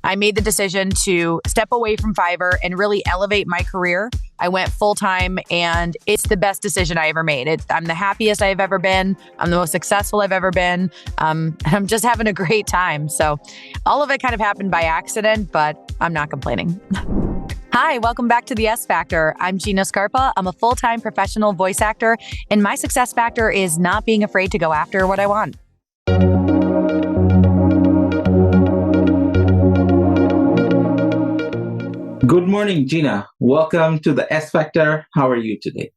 I made the decision to step away from Fiverr and really elevate my career. I went full time, and it's the best decision I ever made. I'm the happiest I've ever been. I'm the most successful I've ever been. I'm just having a great time. So all of it kind of happened by accident, but I'm not complaining. Hi, welcome back to the S Factor. I'm Gina Scarpa. I'm a full-time professional voice actor, and my success factor is not being afraid to go after what I want. Good morning, Gina. Welcome to the S Factor. How are you today?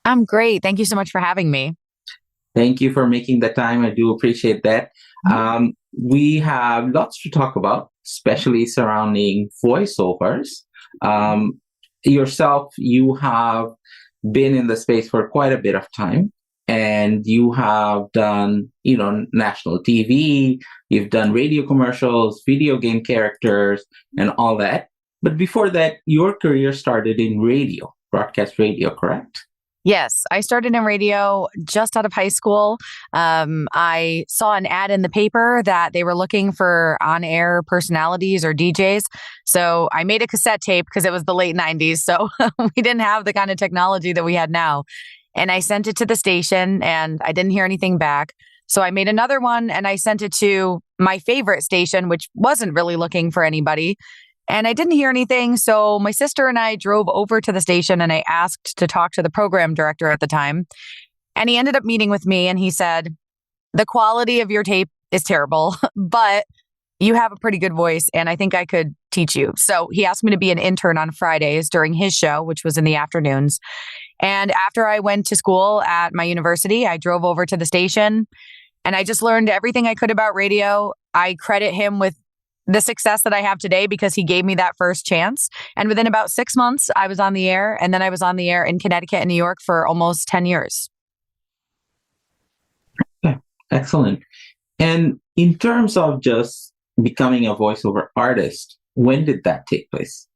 I'm great. Thank you so much for having me. Thank you for making the time. I do appreciate that. We have lots to talk about, especially surrounding voiceovers. Yourself, you have been in the space for quite a bit of time, and you have done, national TV, you've done radio commercials, video game characters, and all that. But before that, your career started in radio, broadcast radio, correct? Yes, I started in radio just out of high school. I saw an ad in the paper that they were looking for on-air personalities or DJs. So I made a cassette tape because it was the late 90s. So we didn't have the kind of technology that we had now. And I sent it to the station and I didn't hear anything back. So I made another one and I sent it to my favorite station, which wasn't really looking for anybody. And I didn't hear anything. So my sister and I drove over to the station and I asked to talk to the program director at the time. And he ended up meeting with me and he said, the quality of your tape is terrible, but you have a pretty good voice and I think I could teach you. So he asked me to be an intern on Fridays during his show, which was in the afternoons. And after I went to school at my university, I drove over to the station and I just learned everything I could about radio. I credit him with the success that I have today because he gave me that first chance. And within about 6 months, I was on the air. And then I was on the air in Connecticut and New York for almost 10 years. Okay, excellent. And in terms of just becoming a voiceover artist, when did that take place?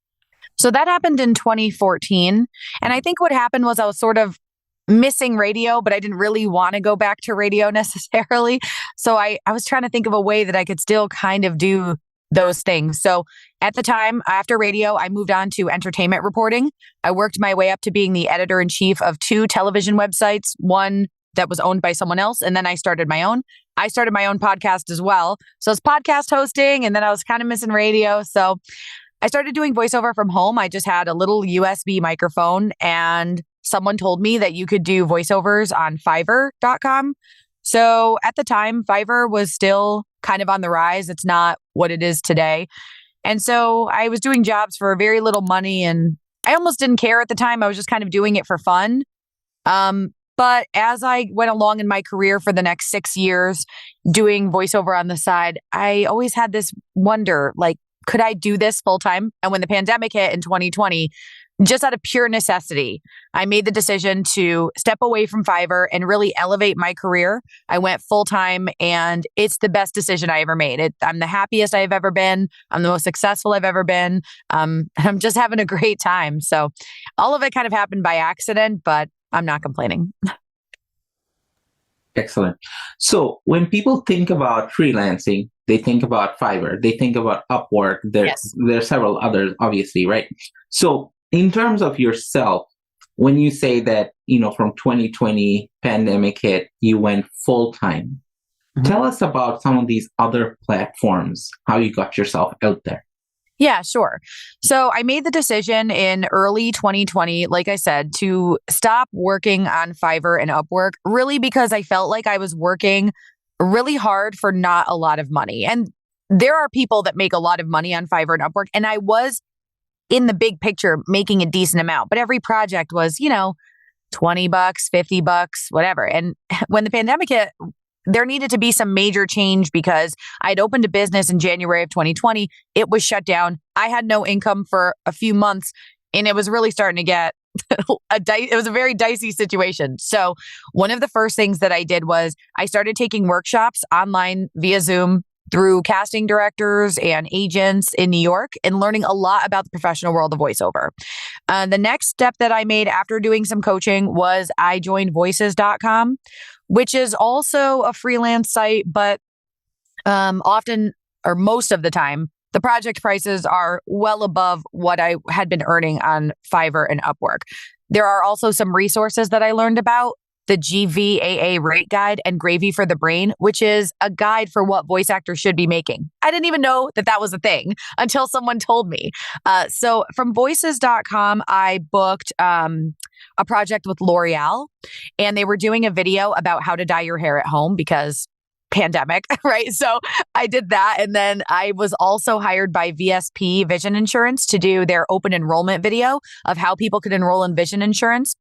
So that happened in 2014. And I think what happened was I was sort of missing radio, but I didn't really want to go back to radio necessarily. So I was trying to think of a way that I could still kind of do those things. So at the time, after radio, I moved on to entertainment reporting. I worked my way up to being the editor-in-chief of 2 television websites, one that was owned by someone else, and then I started my own. I started my own podcast as well. So it's podcast hosting, and then I was kind of missing radio. So I started doing voiceover from home. I just had a little USB microphone, and someone told me that you could do voiceovers on Fiverr.com. So at the time, Fiverr was still kind of on the rise. It's not what it is today. And so I was doing jobs for very little money and I almost didn't care at the time. I was just kind of doing it for fun. But as I went along in my career for the next 6 years doing voiceover on the side, I always had this wonder, like, could I do this full time? And when the pandemic hit in 2020, just out of pure necessity, I made the decision to step away from Fiverr and really elevate my career. I went full time and it's the best decision I ever made. I'm the happiest I've ever been. I'm the most successful I've ever been. I'm just having a great time. So all of it kind of happened by accident, but I'm not complaining. Excellent. So when people think about freelancing, they think about Fiverr, they think about Upwork. There are several others, obviously, right? So in terms of yourself, when you say that, from 2020 pandemic hit, you went full time, tell us about some of these other platforms, how you got yourself out there. Yeah, sure. So I made the decision in early 2020, like I said, to stop working on Fiverr and Upwork, really because I felt like I was working really hard for not a lot of money. And there are people that make a lot of money on Fiverr and Upwork, and I was in the big picture making a decent amount, but every project was, $20, $50, whatever. And when the pandemic hit, there needed to be some major change because I'd opened a business in January of 2020. It was shut down. I had no income for a few months and it was really starting to get it was a very dicey situation. So one of the first things that I did was I started taking workshops online via Zoom through casting directors and agents in New York and learning a lot about the professional world of voiceover. The next step that I made after doing some coaching was I joined voices.com, which is also a freelance site, but often or most of the time the project prices are well above what I had been earning on Fiverr and Upwork. There are also some resources that I learned about, the GVAA rate guide and Gravy for the Brain, which is a guide for what voice actors should be making. I didn't even know that that was a thing until someone told me. So from voices.com, I booked a project with L'Oreal, and they were doing a video about how to dye your hair at home because pandemic, right? So I did that. And then I was also hired by VSP Vision Insurance to do their open enrollment video of how people could enroll in vision insurance.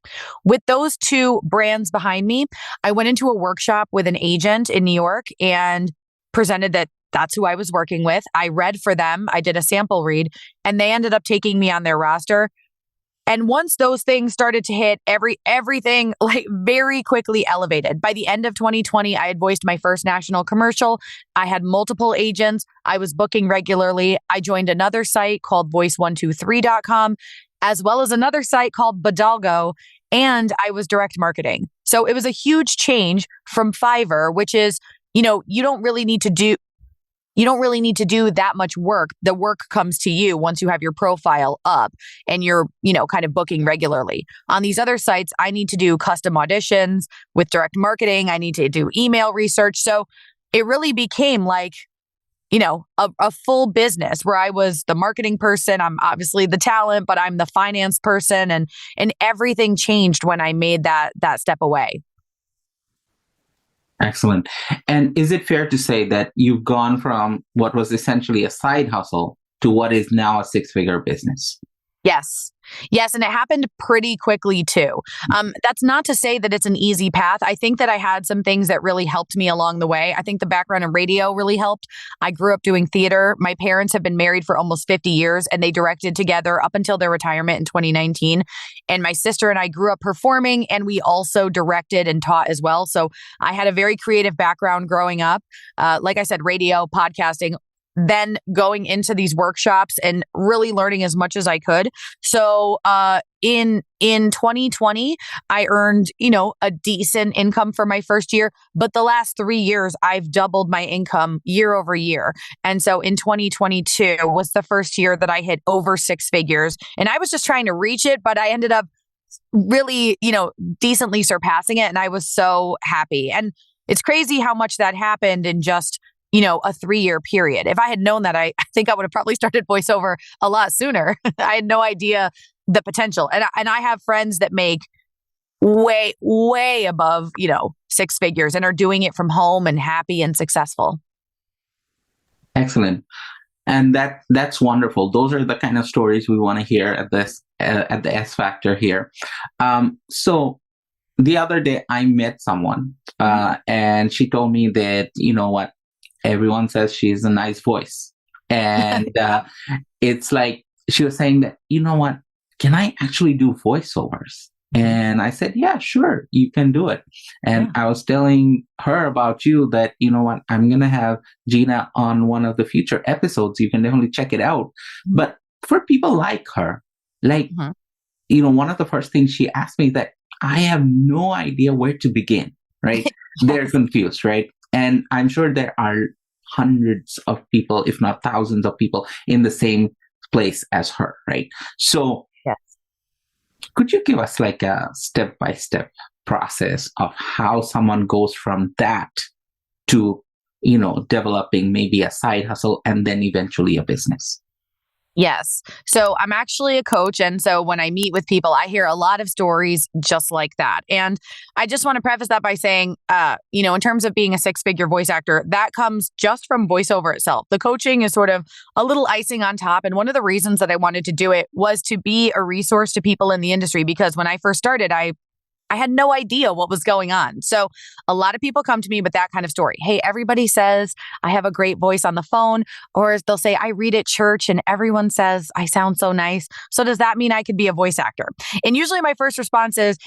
With those two brands behind me, I went into a workshop with an agent in New York and presented that that's who I was working with. I read for them. I did a sample read, and they ended up taking me on their roster. And once those things started to hit, everything like very quickly elevated. By the end of 2020, I had voiced my first national commercial. I had multiple agents. I was booking regularly. I joined another site called voice123.com, as well as another site called Badalgo, and I was direct marketing. So it was a huge change from Fiverr, which is, you don't really need to do that much work. The work comes to you once you have your profile up and you're, kind of booking regularly. On these other sites, I need to do custom auditions with direct marketing. I need to do email research. So it really became like, a full business where I was the marketing person. I'm obviously the talent, but I'm the finance person, and everything changed when I made that step away. Excellent. And is it fair to say that you've gone from what was essentially a side hustle to what is now a six-figure business? Yes. And it happened pretty quickly too. That's not to say that it's an easy path. I think that I had some things that really helped me along the way. I think the background in radio really helped. I grew up doing theater. My parents have been married for almost 50 years, and they directed together up until their retirement in 2019. And my sister and I grew up performing, and we also directed and taught as well. So I had a very creative background growing up. Like I said, radio, podcasting, then going into these workshops and really learning as much as I could. So in 2020, I earned, a decent income for my first year. But the last 3 years, I've doubled my income year over year. And so in 2022 was the first year that I hit over six figures. And I was just trying to reach it, but I ended up really, decently surpassing it. And I was so happy. And it's crazy how much that happened in just a 3-year period. If I had known that, I think I would have probably started voiceover a lot sooner. I had no idea the potential. And I have friends that make way, way above, six figures and are doing it from home and happy and successful. Excellent. And that's wonderful. Those are the kind of stories we want to hear at the S Factor here. So the other day I met someone and she told me that, what, everyone says she has a nice voice. And it's like, she was saying that, what, can I actually do voiceovers? And I said, yeah, sure, you can do it. And I was telling her about you that, what, I'm going to have Gina on one of the future episodes. You can definitely check it out. But for people like her, one of the first things she asked me that I have no idea where to begin, right? They're confused, right? And I'm sure there are hundreds of people, if not thousands of people in the same place as her, right? So could you give us like a step-by-step process of how someone goes from that to, developing maybe a side hustle and then eventually a business? Yes. So I'm actually a coach. And so when I meet with people, I hear a lot of stories just like that. And I just want to preface that by saying, in terms of being a six-figure voice actor, that comes just from voiceover itself. The coaching is sort of a little icing on top. And one of the reasons that I wanted to do it was to be a resource to people in the industry, because when I first started, I had no idea what was going on. So a lot of people come to me with that kind of story. Hey, everybody says I have a great voice on the phone, or they'll say, I read at church and everyone says I sound so nice. So does that mean I could be a voice actor? And usually my first response is,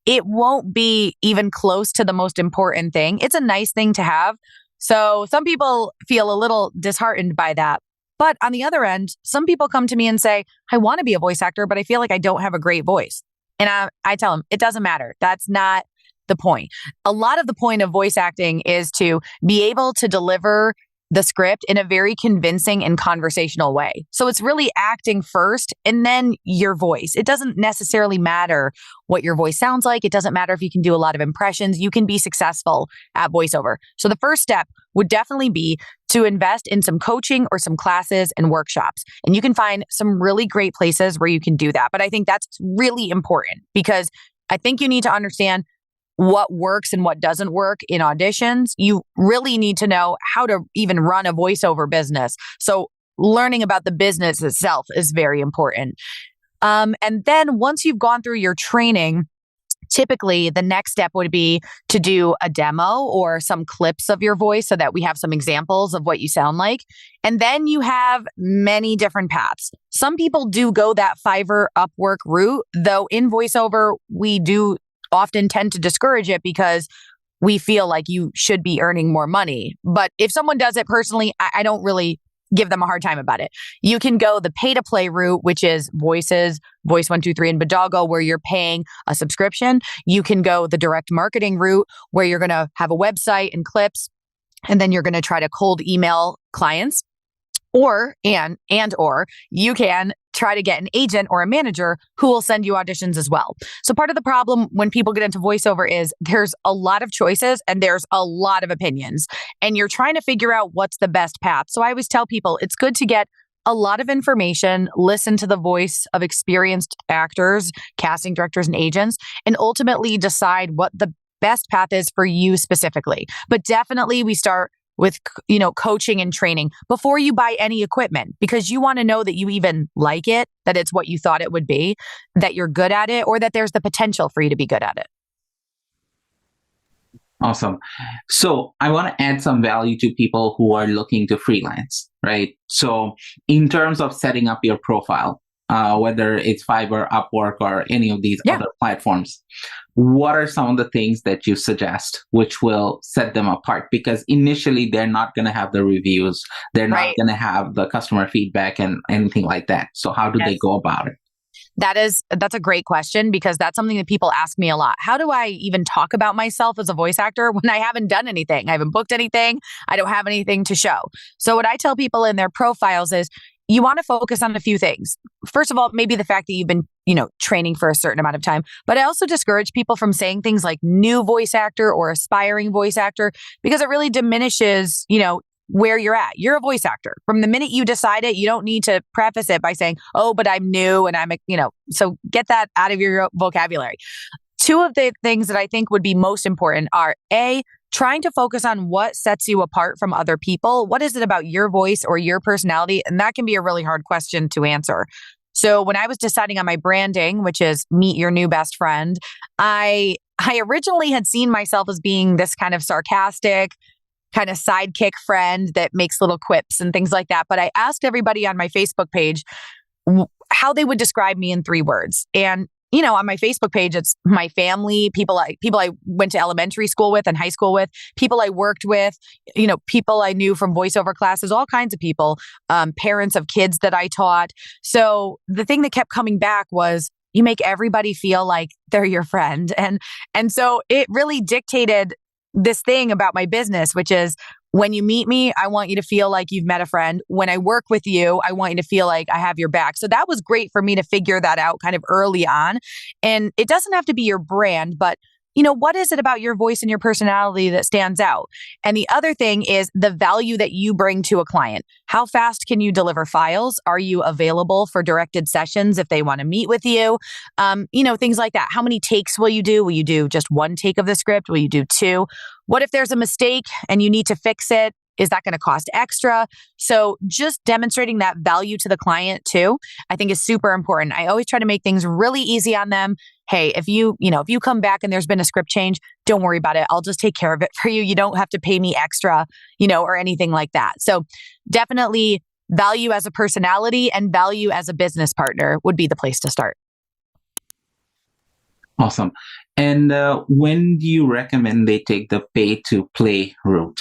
it won't be even close to the most important thing. It's a nice thing to have. So some people feel a little disheartened by that. But on the other end, some people come to me and say, I want to be a voice actor, but I feel like I don't have a great voice. And I tell them, it doesn't matter. That's not the point. A lot of the point of voice acting is to be able to deliver the script in a very convincing and conversational way. So it's really acting first and then your voice. It doesn't necessarily matter what your voice sounds like. It doesn't matter if you can do a lot of impressions. You can be successful at voiceover. So the first step would definitely be to invest in some coaching or some classes and workshops. And you can find some really great places where you can do that. But I think that's really important because I think you need to understand what works and what doesn't work in auditions. You really need to know how to even run a voiceover business. So learning about the business itself is very important. And then once you've gone through your training, typically the next step would be to do a demo or some clips of your voice so that we have some examples of what you sound like. And then you have many different paths. Some people do go that Fiverr Upwork route, though in voiceover, we do often tend to discourage it because we feel like you should be earning more money. But if someone does it personally, I don't really give them a hard time about it. You can go the pay to play route, which is Voices, Voice 123 and Bodoggo, where you're paying a subscription. You can go the direct marketing route where you're going to have a website and clips, and then you're going to try to cold email clients. Or you can try to get an agent or a manager who will send you auditions as well. So part of the problem when people get into voiceover is there's a lot of choices and there's a lot of opinions, and you're trying to figure out what's the best path. So I always tell people it's good to get a lot of information, listen to the voice of experienced actors, casting directors, and agents, and ultimately decide what the best path is for you specifically. But definitely we start with, coaching and training before you buy any equipment, because you want to know that you even like it, that it's what you thought it would be, that you're good at it, or that there's the potential for you to be good at it. Awesome. So I want to add some value to people who are looking to freelance, right? So in terms of setting up your profile, whether it's Fiverr, Upwork, or any of these other platforms, what are some of the things that you suggest which will set them apart? Because initially they're not going to have the reviews, they're not going to have the customer feedback and anything like that. So how do they go about it? That's a great question, because that's something that people ask me a lot. How do I even talk about myself as a voice actor when I haven't done anything? I haven't booked anything. I don't have anything to show. So what I tell people in their profiles is you want to focus on a few things. First of all, maybe the fact that you've been, training for a certain amount of time. But I also discourage people from saying things like new voice actor or aspiring voice actor, because it really diminishes, where you're at. You're a voice actor. From the minute you decide it, you don't need to preface it by saying, oh, but I'm new and so get that out of your vocabulary. Two of the things that I think would be most important are trying to focus on what sets you apart from other people. What is it about your voice or your personality? And that can be a really hard question to answer. So when I was deciding on my branding, which is meet your new best friend, I originally had seen myself as being this kind of sarcastic, kind of sidekick friend that makes little quips and things like that. But I asked everybody on my Facebook page how they would describe me in 3 words. And on my Facebook page, it's my family, people I went to elementary school with and high school with, people I worked with, people I knew from voiceover classes, all kinds of people, parents of kids that I taught. So the thing that kept coming back was you make everybody feel like they're your friend. And so it really dictated this thing about my business, which is when you meet me, I want you to feel like you've met a friend. When I work with you, I want you to feel like I have your back. So that was great for me to figure that out kind of early on. And it doesn't have to be your brand, but what is it about your voice and your personality that stands out? And the other thing is the value that you bring to a client. How fast can you deliver files? Are you available for directed sessions if they want to meet with you? Things like that. How many takes will you do? Will you do just 1 take of the script? Will you do 2? What if there's a mistake and you need to fix it? Is that going to cost extra? So just demonstrating that value to the client too, I think is super important. I always try to make things really easy on them. Hey, if you come back and there's been a script change, don't worry about it. I'll just take care of it for you. You don't have to pay me extra, or anything like that. So definitely value as a personality and value as a business partner would be the place to start. Awesome. And when do you recommend they take the pay to play route?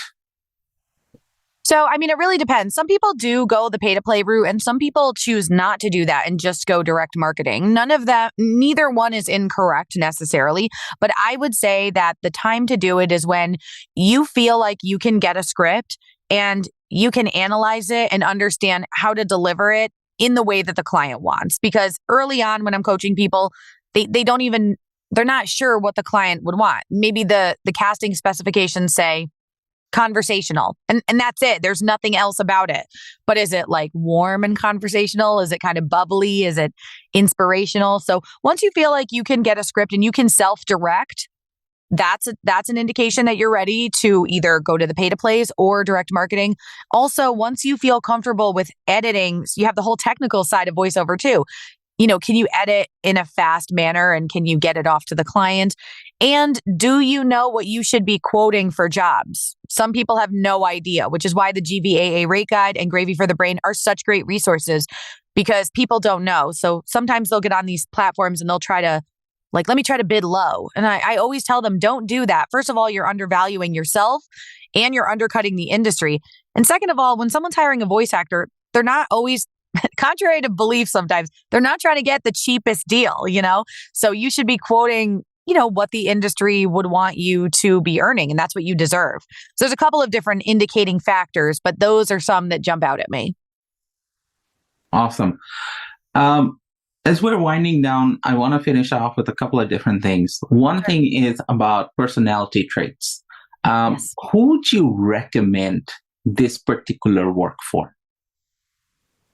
So, it really depends. Some people do go the pay to play route and some people choose not to do that and just go direct marketing. Neither one is incorrect necessarily, but I would say that the time to do it is when you feel like you can get a script and you can analyze it and understand how to deliver it in the way that the client wants. Because early on when I'm coaching people, they're not sure what the client would want. Maybe the casting specifications say conversational and that's it. There's nothing else about it. But is it like warm and conversational? Is it kind of bubbly? Is it inspirational? So once you feel like you can get a script and you can self-direct, that's an indication that you're ready to either go to the pay-to-plays or direct marketing. Also, once you feel comfortable with editing, you have the whole technical side of voiceover too. Can you edit in a fast manner and can you get it off to the client? And do you know what you should be quoting for jobs? Some people have no idea, which is why the GVAA rate guide and Gravy for the Brain are such great resources because people don't know. So sometimes they'll get on these platforms and they'll try to let me try to bid low. And I always tell them, don't do that. First of all, you're undervaluing yourself and you're undercutting the industry. And second of all, when someone's hiring a voice actor, they're not always contrary to belief sometimes, they're not trying to get the cheapest deal, So you should be quoting, what the industry would want you to be earning, and that's what you deserve. So there's a couple of different indicating factors, but those are some that jump out at me. Awesome. As we're winding down, I want to finish off with a couple of different things. One thing is about personality traits. Yes. Who would you recommend this particular work for?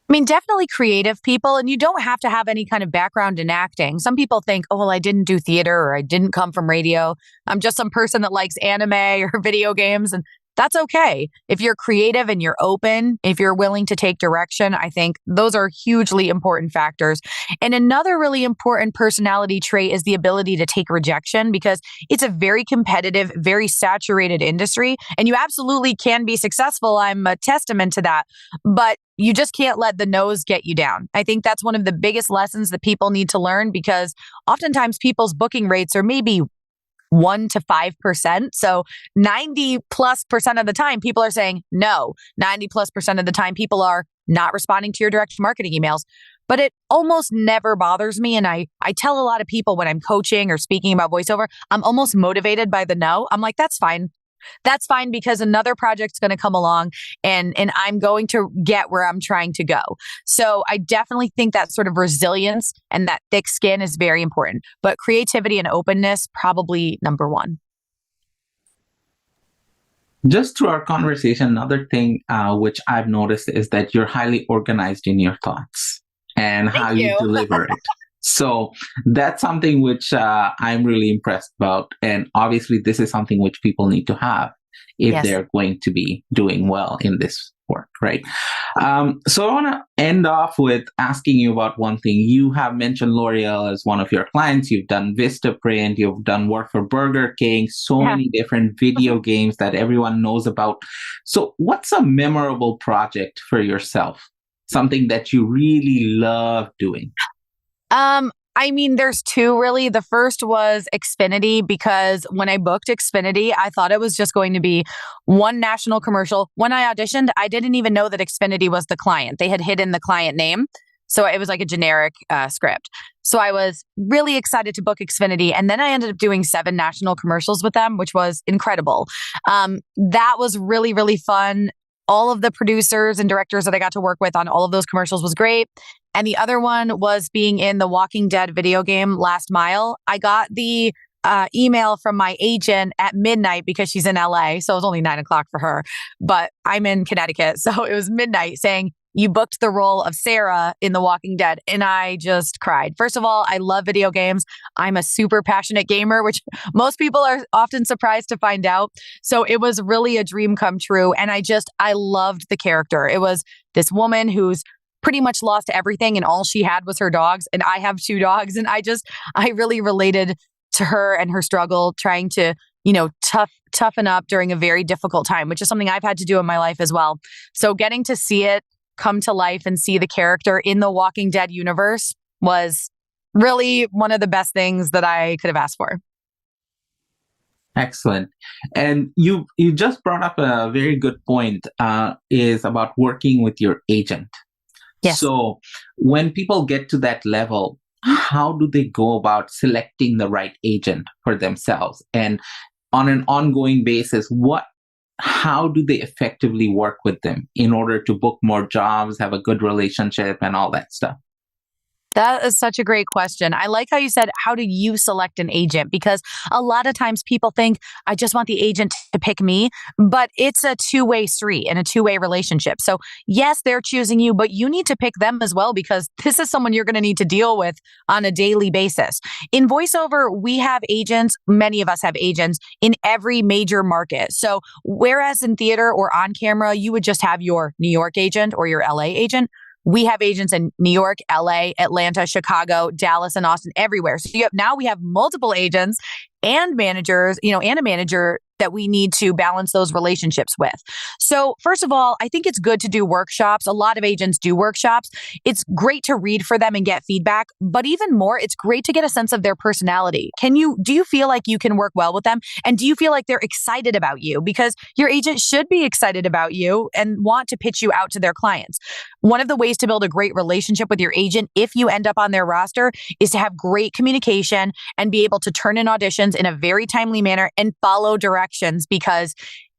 I mean, definitely creative people, and you don't have to have any kind of background in acting. Some people think, oh, well, I didn't do theater or I didn't come from radio. I'm just some person that likes anime or video games, and that's okay. If you're creative and you're open, if you're willing to take direction, I think those are hugely important factors. And another really important personality trait is the ability to take rejection because it's a very competitive, very saturated industry, and you absolutely can be successful. I'm a testament to that. But you just can't let the no's get you down. I think that's one of the biggest lessons that people need to learn because oftentimes people's booking rates are maybe 1 to 5%. So 90+% of the time, people are saying no. 90+% of the time, people are not responding to your direct marketing emails. But it almost never bothers me. And I tell a lot of people when I'm coaching or speaking about voiceover, I'm almost motivated by the no. I'm like, that's fine. That's fine because another project's going to come along and I'm going to get where I'm trying to go. So I definitely think that sort of resilience and that thick skin is very important. But creativity and openness, probably number one. Just through our conversation, another thing which I've noticed is that you're highly organized in your thoughts and how you deliver it. So that's something which I'm really impressed about. And obviously, this is something which people need to have if they're going to be doing well in this work, right? So I want to end off with asking you about one thing. You have mentioned L'Oreal as one of your clients. You've done VistaPrint. You've done work for Burger King, so many different video games that everyone knows about. So what's a memorable project for yourself? Something that you really love doing? I mean, there's two really. The first was Xfinity because when I booked Xfinity, I thought it was just going to be one national commercial. When I auditioned, I didn't even know that Xfinity was the client. They had hidden the client name. So it was like a generic script. So I was really excited to book Xfinity. And then I ended up doing 7 national commercials with them, which was incredible. That was really, really fun. All of the producers and directors that I got to work with on all of those commercials was great. And the other one was being in the Walking Dead video game Last Mile. I got the email from my agent at midnight because she's in LA. So it was only 9 o'clock for her, but I'm in Connecticut. So it was midnight saying, you booked the role of Sarah in The Walking Dead. And I just cried. First of all, I love video games. I'm a super passionate gamer, which most people are often surprised to find out. So it was really a dream come true. And I loved the character. It was this woman who's pretty much lost everything and all she had was her dogs. And I have 2 dogs. And I really related to her and her struggle trying to, toughen up during a very difficult time, which is something I've had to do in my life as well. So getting to see it come to life and see the character in the Walking Dead universe was really one of the best things that I could have asked for. Excellent. And you just brought up a very good point, is about working with your agent. Yes. So when people get to that level, how do they go about selecting the right agent for themselves? And on an ongoing basis, what how do they effectively work with them in order to book more jobs, have a good relationship, and all that stuff? That is such a great question. I like how you said, how do you select an agent? Because a lot of times people think, I just want the agent to pick me, but it's a two-way street and a two-way relationship. So yes, they're choosing you, but you need to pick them as well, because this is someone you're going to need to deal with on a daily basis. In voiceover, we have agents, many of us have agents in every major market. So whereas in theater or on camera, you would just have your New York agent or your LA agent, we have agents in New York, LA, Atlanta, Chicago, Dallas, and Austin, everywhere. So now we have multiple agents and managers, and a manager that we need to balance those relationships with. So first of all, I think it's good to do workshops. A lot of agents do workshops. It's great to read for them and get feedback, but even more, it's great to get a sense of their personality. Do you feel like you can work well with them? And do you feel like they're excited about you? Because your agent should be excited about you and want to pitch you out to their clients. One of the ways to build a great relationship with your agent, if you end up on their roster, is to have great communication and be able to turn in auditions in a very timely manner and follow directions, because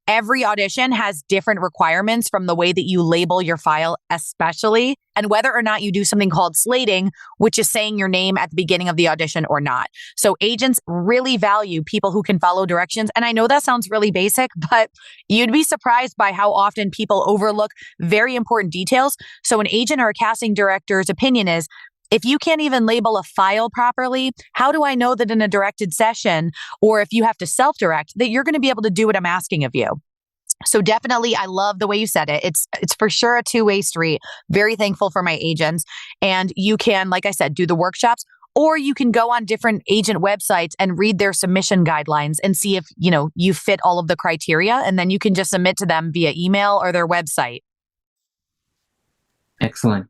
every audition has different requirements from the way that you label your file, especially, and whether or not you do something called slating, which is saying your name at the beginning of the audition or not. So agents really value people who can follow directions. And I know that sounds really basic, but you'd be surprised by how often people overlook very important details. So an agent or a casting director's opinion is, if you can't even label a file properly, how do I know that in a directed session, or if you have to self-direct, that you're going to be able to do what I'm asking of you? So definitely, I love the way you said it. It's for sure a two-way street. Very thankful for my agents. And you can, like I said, do the workshops, or you can go on different agent websites and read their submission guidelines and see if, you fit all of the criteria. And then you can just submit to them via email or their website. Excellent.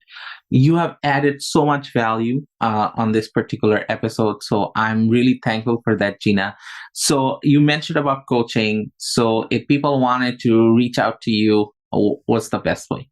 You have added so much value on this particular episode. So I'm really thankful for that, Gina. So you mentioned about coaching. So if people wanted to reach out to you, what's the best way?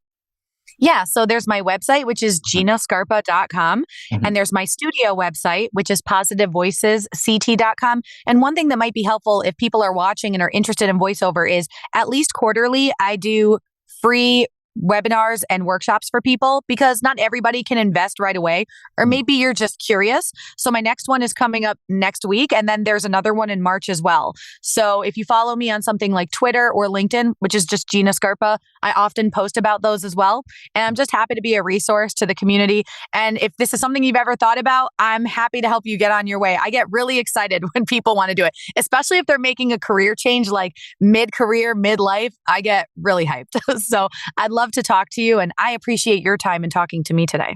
Yeah. So there's my website, which is ginascarpa.com. Mm-hmm. And there's my studio website, which is positivevoicesct.com. And one thing that might be helpful if people are watching and are interested in voiceover is at least quarterly, I do free webinars and workshops for people, because not everybody can invest right away, or maybe you're just curious. So my next one is coming up next week, and then there's another one in March as well. So if you follow me on something like Twitter or LinkedIn, which is just Gina Scarpa, I often post about those as well. And I'm just happy to be a resource to the community. And if this is something you've ever thought about, I'm happy to help you get on your way. I get really excited when people want to do it, especially if they're making a career change, like mid-career, mid-life. I get really hyped. So I'd love to talk to you, and I appreciate your time in talking to me today.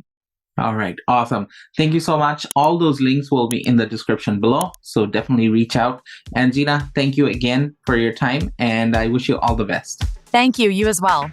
All right. Awesome. Thank you so much. All those links will be in the description below, so definitely reach out. And Gina, thank you again for your time, and I wish you all the best. Thank you. You as well.